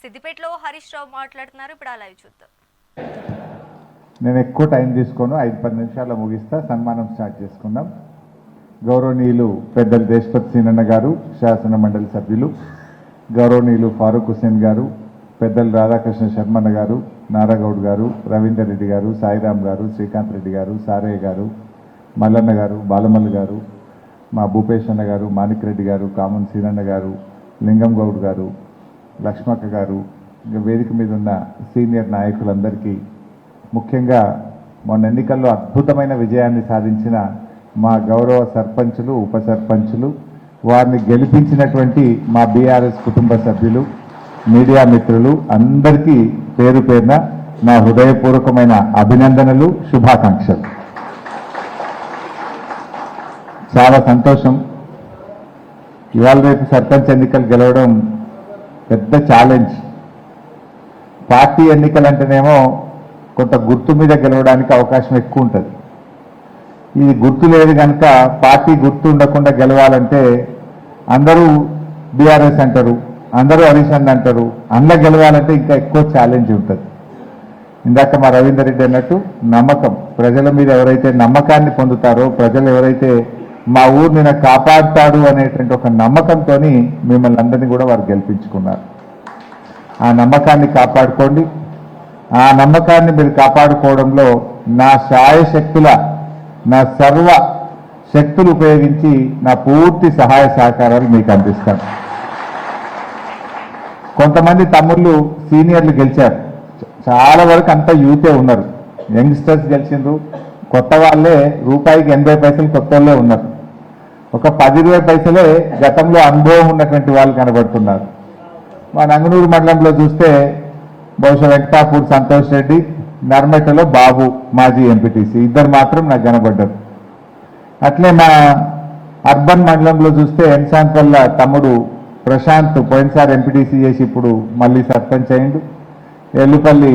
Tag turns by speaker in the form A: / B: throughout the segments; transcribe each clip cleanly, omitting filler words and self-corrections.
A: సిద్దిపేటలో హరీష్ రావు మాట్లాడుతున్నారు. ఇప్పుడు ఆ లైవ్ చూద్దాం.
B: నేను ఎక్కువ టైం తీసుకోను, 5-10 నిమిషాల్లో ముగిస్తా. సన్మానం స్టార్ట్ చేసుకుందాం. గౌరవనీయులు పెద్దలు దేశపతి సీనన్న గారు, శాసన మండలి సభ్యులు, గౌరవనీయులు ఫారూక్ హుసేన్ గారు, పెద్దలు రాధాకృష్ణ శర్మన్న గారు, నారాగౌడ్ గారు, రవీందర్ రెడ్డి గారు, సాయిరామ్ గారు, శ్రీకాంత్ రెడ్డి గారు, సారయ్య గారు, మల్లన్న గారు, బాలమల్లి గారు, మా భూపేష్ అన్న గారు, మాణిక్ రెడ్డి గారు, కామన్ సీనన్న గారు, లింగం గౌడ్ గారు, లక్ష్మక్క గారు, ఇంకా వేదిక మీద ఉన్న సీనియర్ నాయకులందరికీ, ముఖ్యంగా మొన్న ఎన్నికల్లో అద్భుతమైన విజయాన్ని సాధించిన మా గౌరవ సర్పంచులు, ఉప సర్పంచులు, వారిని గెలిపించినటువంటి మా బీఆర్ఎస్ కుటుంబ సభ్యులు, మీడియా మిత్రులు అందరికీ పేరు పేరున నా హృదయపూర్వకమైన అభినందనలు, శుభాకాంక్షలు. చాలా సంతోషం. ఇవాళ రేపు సర్పంచ్ ఎన్నికలు గెలవడం పెద్ద ఛాలెంజ్. పార్టీ ఎన్నికలంటేనేమో కొంత గుర్తు మీద గెలవడానికి అవకాశం ఎక్కువ ఉంటుంది. ఇది గుర్తు లేదు కనుక పార్టీ గుర్తు ఉండకుండా గెలవాలంటే అందరూ బీఆర్ఎస్ అంటారు, అందరూ హరీష్ అన్న అంటారు. అందులో గెలవాలంటే ఇంకా ఎక్కువ ఛాలెంజ్ ఉంటుంది. ఇందాక మా రవీందర్ రెడ్డి అన్నట్టు నమ్మకం, ప్రజల మీద ఎవరైతే నమ్మకాన్ని పొందుతారో, ప్రజలు ఎవరైతే మా ఊరిని నాకు కాపాడుతాడు అనేటువంటి ఒక నమ్మకంతో మిమ్మల్ని అందరినీ కూడా వారు గెలిపించుకున్నారు. ఆ నమ్మకాన్ని కాపాడుకోండి. ఆ నమ్మకాన్ని మీరు కాపాడుకోవడంలో నా శాయశక్తుల, నా సర్వ శక్తులు ఉపయోగించి నా పూర్తి సహాయ సహకారాలు మీకు అందిస్తాను. కొంతమంది తమ్ముళ్ళు సీనియర్లు గెలిచారు, చాలా వరకు అంతా యూతే ఉన్నారు. యంగ్స్టర్స్ గెలిచిండ్రు, కొత్త వాళ్ళే రూపాయికి 80 పైసలు కొత్త వాళ్ళే ఉన్నారు. ఒక 10-20 పైసలే గతంలో అనుభవం ఉన్నటువంటి వాళ్ళు కనబడుతున్నారు. మా నంగనూరు మండలంలో చూస్తే బహుశా వెంకటాపూర్ సంతోష్ రెడ్డి, నర్మెటలో బాబు మాజీ ఎంపీటీసీ, ఇద్దరు మాత్రం నాకు కనబడ్డారు. అట్లే మా అర్బన్ మండలంలో చూస్తే ఎంసాన్పల్ల తమ్ముడు ప్రశాంత్ పోయినసారి ఎంపీటీసీ చేసి ఇప్పుడు మళ్ళీ సర్పంచ్ అయిండు. ఎల్లుపల్లి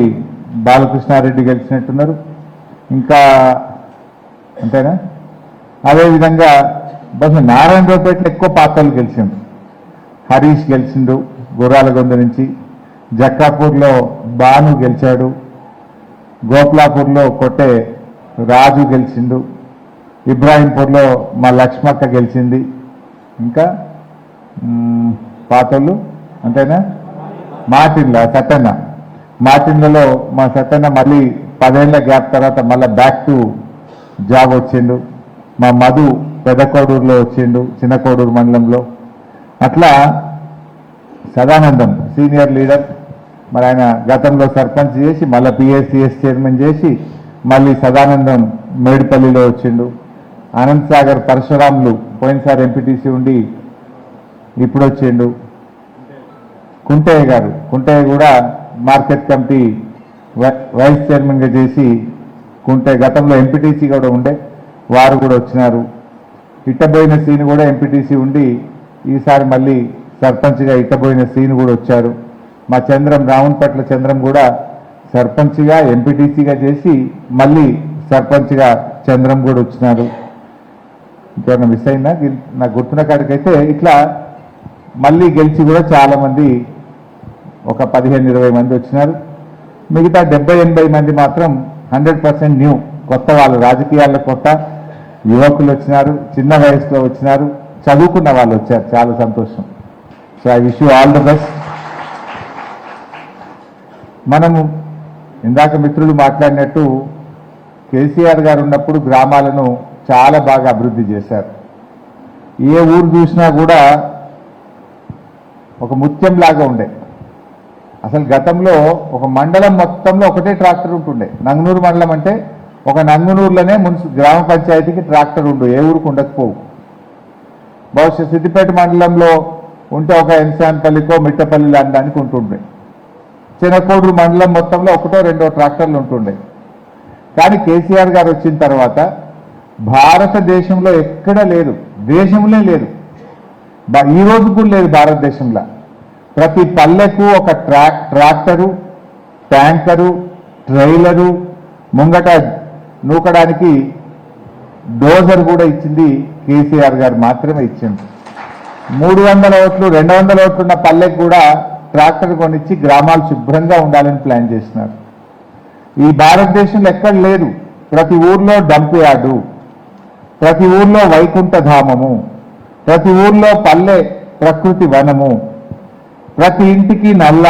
B: బాలకృష్ణారెడ్డి గెలిచినట్టున్నారు. ఇంకా అంతేనా? అదేవిధంగా బహుశా నారాయణరావుపేటలో ఎక్కువ పాత్రలు గెలిచిండు. హరీష్ గెలిచిండు గుర్రాలగొంద నుంచి. జక్కాపూర్లో బాను గెలిచాడు. గోపులాపూర్లో కొట్టే రాజు గెలిచిండు. ఇబ్రాహీంపూర్లో మా లక్ష్మక్క గెలిచింది. ఇంకా పాతోళ్ళు అంతేనా? మాటిన్ల సత్యన్న, మాటిన్లలో మా సత్యన్న మళ్ళీ 10 ఏళ్ల గ్యాప్ తర్వాత మళ్ళీ బ్యాక్ టు జాబ్ వచ్చిండు. మా మధు పెద్ద కోడూరులో వచ్చిండు, చిన్న కోడూరు మండలంలో. అట్లా సదానందం సీనియర్ లీడర్, మరి ఆయన గతంలో సర్పంచ్ చేసి మళ్ళీ పిఎస్సిఎస్ చైర్మన్ చేసి మళ్ళీ సదానందం మేడిపల్లిలో వచ్చిండు. అనంత్ సాగర్ పరశురాములు పోయినసారి ఎంపీటీసీ ఉండి ఇప్పుడు వచ్చిండు. కుంటయ్య గారు, కుంటయ్య కూడా మార్కెట్ కమిటీ వైస్ చైర్మన్గా చేసి కుంటయ్య గతంలో ఎంపీటీసీ కూడా ఉండే, వారు కూడా వచ్చినారు. ఇట్టబోయిన సీన్ కూడా ఎంపీటీసీ ఉండి ఈసారి మళ్ళీ సర్పంచ్గా ఇట్టబోయిన సీన్ కూడా వచ్చారు. మా చంద్రం, రావున్పట్ల చంద్రం కూడా సర్పంచ్గా ఎంపీటీసీగా చేసి మళ్ళీ సర్పంచ్గా చంద్రం కూడా వచ్చినారు. ఇంకేమైనా మిస్ అయిందా? నాకు గుర్తున్న కాడికైతే ఇట్లా మళ్ళీ గెలిచి కూడా చాలామంది, ఒక 15-20 మంది వచ్చినారు. మిగతా 70-80 మంది మాత్రం 100% న్యూ, కొత్త వాళ్ళు, రాజకీయాల్లో కొత్త యువకులు వచ్చినారు, చిన్న వయసులో వచ్చినారు, చదువుకున్న వాళ్ళు వచ్చారు. చాలా సంతోషం. So I wish you all the best. మనము ఇందాక మిత్రులు మాట్లాడినట్టు కేసీఆర్ గారు ఉన్నప్పుడు గ్రామాలను చాలా బాగా అభివృద్ధి చేశారు. ఏ ఊరు చూసినా కూడా ఒక ముత్యంలాగా ఉండే. అసలు గతంలో ఒక మండలం మొత్తంలో ఒకటే ట్రాక్టర్ ఉంటుండే. నంగనూరు మండలం అంటే ఒక నంగనూరులోనే గ్రామ పంచాయతీకి ట్రాక్టర్ ఉండు, ఏ ఊరికి ఉండకపోవు. బహుశా సిద్దిపేట మండలంలో ఉంటే ఒక ఎన్సాన్పల్లికో మిట్టపల్లి అనడానికి ఉంటుండే. చిన్నకోడూరు మండలం మొత్తంలో 1-2 ట్రాక్టర్లు ఉంటుండే. కానీ కేసీఆర్ గారు వచ్చిన తర్వాత భారతదేశంలో ఎక్కడ లేదు, దేశంలో లేదు, ఈ రోజు కూడా లేదు భారతదేశంలో. ప్రతి పల్లెకు ఒక ట్రాక్టరు, ట్యాంకరు, ట్రైలరు, ముంగట నూకడానికి డోజర్ కూడా ఇచ్చింది కేసీఆర్ గారు మాత్రమే ఇచ్చింది. 300 ఓట్లు 200 ఓట్లున్న పల్లెకు కూడా ట్రాక్టర్ కొనిచ్చి గ్రామాలు శుభ్రంగా ఉండాలని ప్లాన్ చేసినారు. ఈ భారతదేశంలో ఎక్కడ లేదు. ప్రతి ఊర్లో డంప్ యార్డు, ప్రతి ఊర్లో వైకుంఠధామము, ప్రతి ఊర్లో పల్లె ప్రకృతి వనము, ప్రతి ఇంటికి నల్ల.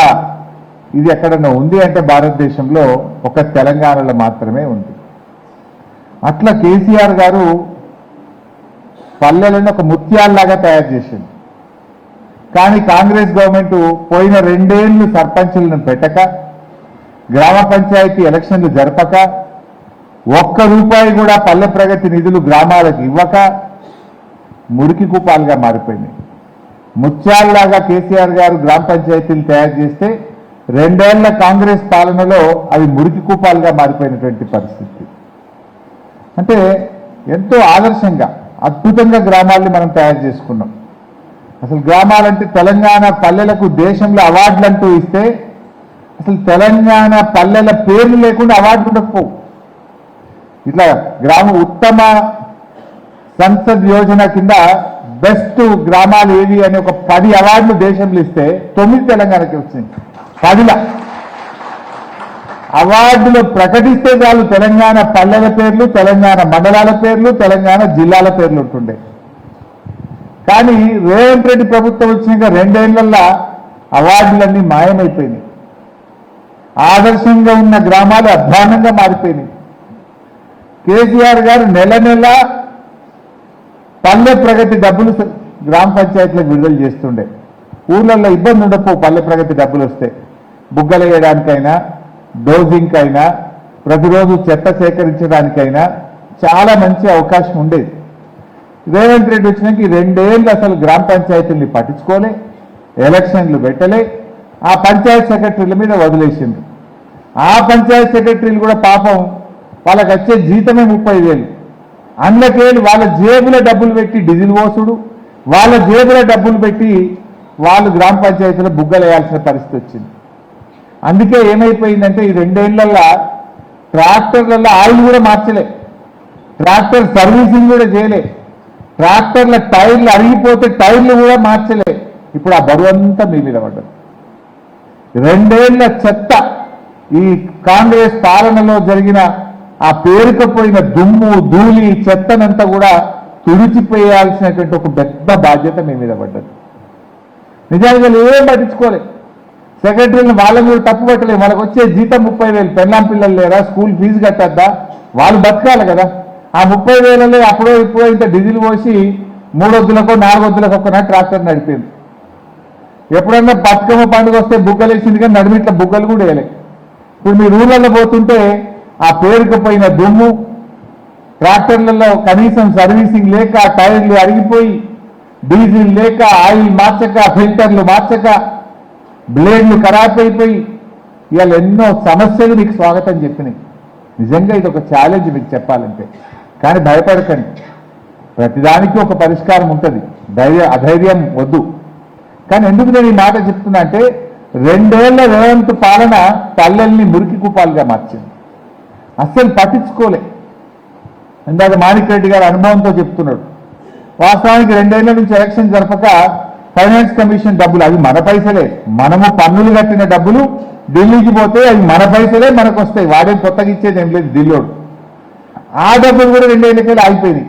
B: ఇది ఎక్కడన్నా ఉంది అంటే భారతదేశంలో ఒక తెలంగాణలో మాత్రమే ఉంది. అట్లా కేసీఆర్ గారు పల్లెలను ఒక ముత్యాల్లాగా తయారు చేసింది. కానీ కాంగ్రెస్ గవర్నమెంట్ పోయిన 2 ఏళ్లు సర్పంచులను పెట్టక, గ్రామ పంచాయతీ ఎలక్షన్లు జరపక, ₹1 కూడా పల్లె ప్రగతి నిధులు గ్రామాలకు ఇవ్వక మురికి కూపాలుగా మారిపోయింది. ముత్యాల్లాగా కేసీఆర్ గారు గ్రామ పంచాయతీలు తయారు చేస్తే 2 ఏళ్ల కాంగ్రెస్ పాలనలో అవి మురికి కూపాలుగా మారిపోయినటువంటి పరిస్థితి. అంటే ఎంతో ఆదర్శంగా అద్భుతంగా గ్రామాల్ని మనం తయారు చేసుకున్నాం. అసలు గ్రామాలంటే తెలంగాణ పల్లెలకు దేశంలో అవార్డులు అంటూ ఇస్తే అసలు తెలంగాణ పల్లెల పేర్లు లేకుండా అవార్డులు ఉండకపోవు. ఇట్లా గ్రామ ఉత్తమ సంసద్ యోజన కింద బెస్ట్ గ్రామాలు ఏవి అని ఒక 10 అవార్డులు దేశంలో ఇస్తే 9 తెలంగాణకి వచ్చింది. 10 అవార్డులు ప్రకటిస్తే చాలు తెలంగాణ పల్లెల పేర్లు, తెలంగాణ మండలాల పేర్లు, తెలంగాణ జిల్లాల పేర్లు ఉంటుండే. కానీ రేవంత్ రెడ్డి ప్రభుత్వం వచ్చినాక 2 ఏళ్లలో అవార్డులన్నీ మాయమైపోయినాయి. ఆదర్శంగా ఉన్న గ్రామాలు అధ్వానంగా మారిపోయినాయి. కేసీఆర్ గారు నెల పల్లె ప్రగతి డబ్బులు గ్రామ పంచాయతీలకు విడుదల చేస్తుండే. ఊళ్ళల్లో ఇబ్బంది ఉండపో పల్లె ప్రగతి డబ్బులు వస్తే బుగ్గలు వేయడానికైనా, డోజింగ్ అయినా, ప్రతిరోజు చెత్త సేకరించడానికైనా చాలా మంచి అవకాశం ఉండేది. రేవంత్ రెడ్డి వచ్చినాక ఈ 2 ఏళ్ళు అసలు గ్రామ పంచాయతీల్ని పట్టించుకోలే, ఎలక్షన్లు పెట్టలే, ఆ పంచాయత్ సెక్రటరీల మీద వదిలేసింది. ఆ పంచాయత్ సెక్రటరీలు కూడా పాపం వాళ్ళకి వచ్చే జీతమే 30,000. అందుకేళ్ళు వాళ్ళ జేబుల డబ్బులు పెట్టి డీజిల్ పోసుడు, వాళ్ళ జేబుల డబ్బులు పెట్టి వాళ్ళు గ్రామ పంచాయతీలో బుగ్గలు వేయాల్సిన పరిస్థితి వచ్చింది. అందుకే ఏమైపోయిందంటే ఈ 2 ఏళ్లలో ట్రాక్టర్లలో ఆయిల్ కూడా మార్చలే, ట్రాక్టర్ సర్వీసింగ్ కూడా చేయలే, ట్రాక్టర్ల టైర్లు అరిగిపోతే టైర్లు కూడా మార్చలే. ఇప్పుడు ఆ బరువు అంతా మీ మీద పడ్డది. 2 ఏళ్ల చెత్త ఈ కాంగ్రెస్ పాలనలో జరిగిన ఆ పేరుకపోయిన దుమ్ము ధూళి చెత్తనంతా కూడా తుడిచిపోయాల్సినటువంటి ఒక పెద్ద బాధ్యత మీ మీద పడ్డది. నిజానికి ఏం పట్టించుకోలేదు. సెక్రటరీలను వాళ్ళని కూడా తప్పు పట్టలేదు. వాళ్ళకి వచ్చే జీతం 30,000. పెళ్ళాం పిల్లలు లేరా, స్కూల్ ఫీజు కట్టద్దా, వాళ్ళు బతకాలి కదా. ఆ 30,000 అప్పుడో ఇప్పుడో ఇంత డీజిల్ పోసి 3 వద్దులకో 4 వద్దులకు ఒక్కనా ట్రాక్టర్ నడిపింది. ఎప్పుడన్నా బతుకమ్మ పండుగ వస్తే బుగ్గలు వేసింది, కానీ నడిమిట్ల బుగ్గలు కూడా వేయలే. ఇప్పుడు మీరు ఊళ్ళల్లో పోతుంటే ఆ పేరుకుపోయిన దుమ్ము, ట్రాక్టర్లలో కనీసం సర్వీసింగ్ లేక టైర్లు అరిగిపోయి, డీజిల్ లేక, ఆయిల్ మార్చక, ఫిల్టర్లు మార్చక, బ్లేడ్లు ఖరాబ్ అయిపోయి ఇవాళ ఎన్నో సమస్యలు మీకు స్వాగతం చెప్పినాయి. నిజంగా ఇది ఒక ఛాలెంజ్ మీకు చెప్పాలంటే. కానీ భయపడకండి, ప్రతిదానికి ఒక పరిష్కారం ఉంటుంది. అధైర్యం వద్దు. కానీ ఎందుకు నేను ఈ మాట చెప్తున్నా అంటే 2 ఏళ్ల రేవంత్ పాలన పల్లెల్ని మురికి కూపాలుగా మార్చింది. అస్సలు పట్టించుకోలే. ఇందాక మాణిక్ రెడ్డి గారు అనుభవంతో చెప్తున్నాడు. వాస్తవానికి 2 ఏళ్ల నుంచి ఎలక్షన్ జరపక ఫైనాన్స్ కమిషన్ డబ్బులు అవి మన పైసలే, మనము పన్నులు కట్టిన డబ్బులు ఢిల్లీకి పోతే అవి మన పైసలే మనకు వస్తాయి. వాడేం కొత్తగా ఇచ్చేది ఏం లేదు ఢిల్లీడు. ఆ డబ్బులు కూడా 2 ఏళ్ళకెళ్ళి ఆగిపోయినాయి.